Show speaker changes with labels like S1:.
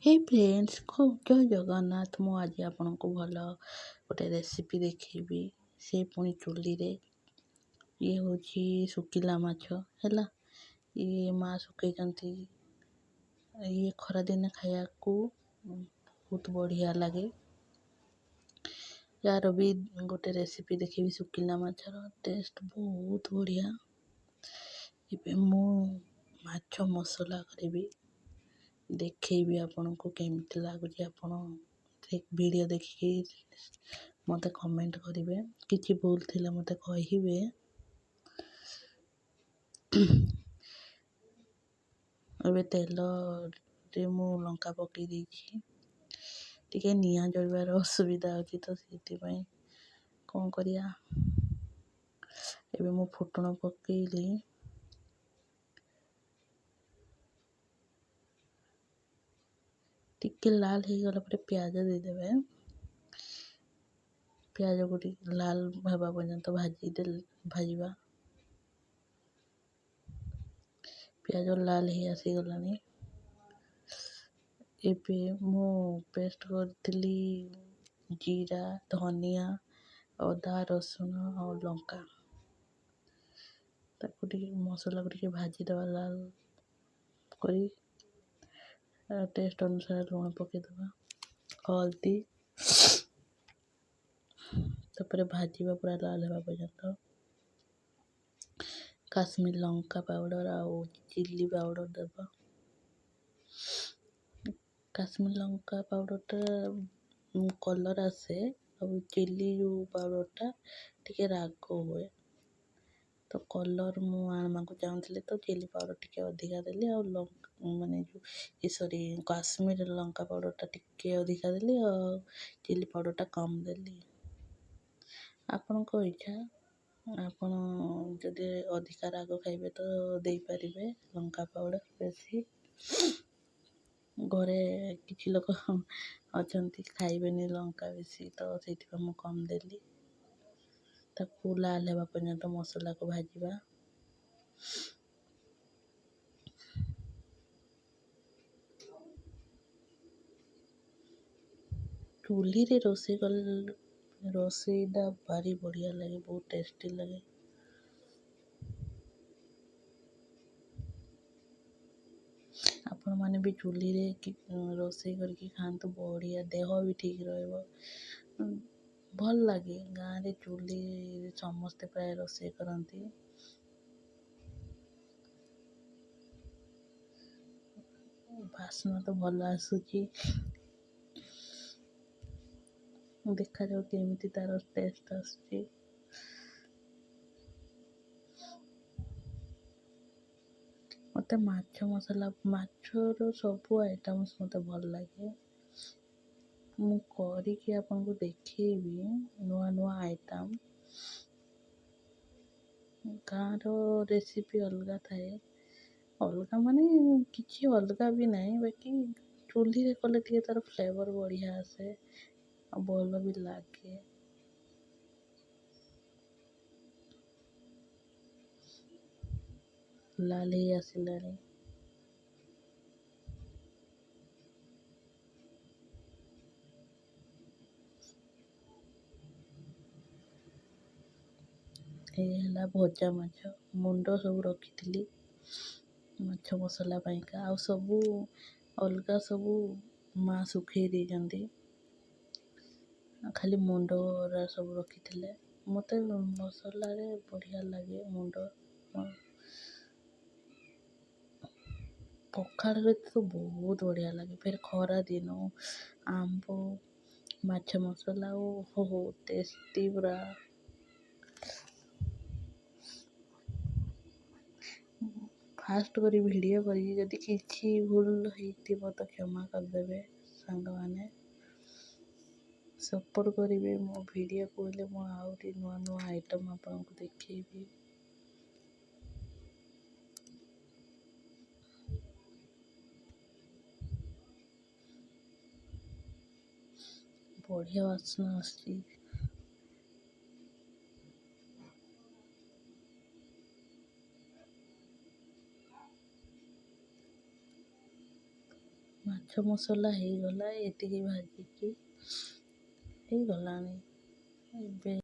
S1: हे friends जय जगन्नाथ। मु आज आपको भल गोटे रेसिपी देखी से पुणी चुली रे। ये हूँ सुखिला माछ है। ये माँ सुखई ये खरा दिन खाया को बहुत बढ़िया लगे। यार भी गोटे रेसिपी देखी सुखिला माछर टेस्ट बहुत बढ़िया। ये मु माछ मसला करी देखी आपन को केमती लगुच। आप वीडियो देखिए मत कमेंट करेंगे, किसी भूल थी मत कहे। अब तेल मु लंका पकई टी निआ जलवार असुविधा अच्छी तो से कौन करिया। मु फुटण पकईली टिके लाल हो गला पर प्याज देदेवे। प्याज को लाल होगा पर्यंत भाजवा। प्याज लाल ही आसीगला। एबे मु पेस्ट करी जीरा धनिया अदा रसुण और लंका मसला को भाजीदवा लाल करी। टेस्ट अनुसार लुण पकईदवा, हल्दी तापर भाजवा पूरा लाल होगा पर्यंत। काश्मीर लंका पाउडर और चिल्ली पाउडर देवा। काश्मीर लंका पाउडर कलर आसे और चिल्ली जो पाउडर टे राग हुए। तो कलर मु आनवा को चाहूँगी तो चिल्ली पाउडर टे अधिका देली और माने जो सॉरी काश्मीर लंका पाउडर टे अधिका देली और चिल्ली पाउडर कम देली। आपण को इच्छा, आपण जदि अधिका राग खाइबे तो दे पारिबे लंका पाउडर बेसी। घरे किसी लोग अच्छा खाइबेनी लंका बेसी तो से मु कम देली। ताकू लाल होगा पर्यंत मसला को भाजवा। चूल्ही रे रोसेईटा भारी बढ़िया लगे, बहुत टेस्टी लगे। आपण माने भी चूल्ही रे रोसे करके खातु बढ़िया, देह भी ठीक रहिबो। भल लगे गाँव रे चूल्ही समस्ते प्राय रोसे करती। बास्ना तो भल आसुची। देखा जाओ केमिति तार टेस्ट आसुची। मते माछ मसला माछर सबू आइटम्स मते भल लगे। मु करिकी आपन को देखेबी नुआ नुआ आइटम। गाँव रो रेसिपी अलगा थाए, अलगा माने किसी अलगा भी नहीं, बाकी चूल्ही रे कले टिके तार फ्लेवर बढ़िया आसे और भल भी लागे। लाल ही आसिलानी। ये भजा माछ मुंड सब रखी माछ मसला पाइका आ सबू अलगा सबू माँ सुखे देजंती। खाली मुंड सब रखी मते मसला रे बढ़िया लगे। मुंड पखाड़ रे तो बहुत बढ़िया लगे। फिर खरा दिन आंब माछ मसला हो टेस्टी पूरा। फास्ट करी वीडियो करी जदि किसी भूल होती तो क्षमा करदेवे। सांग माने सपोर्ट करेंगे मो वीडियो को हेले मु आउरी नुआ नुआ आइटम आपको देखेबी। बढ़िया बास्ना आसी। माछ ମାଛ ମସଲା ହେଇଗଲା, ଏତିକି ଭାଜିକି ହେଇଗଲାଣି। ଏବେ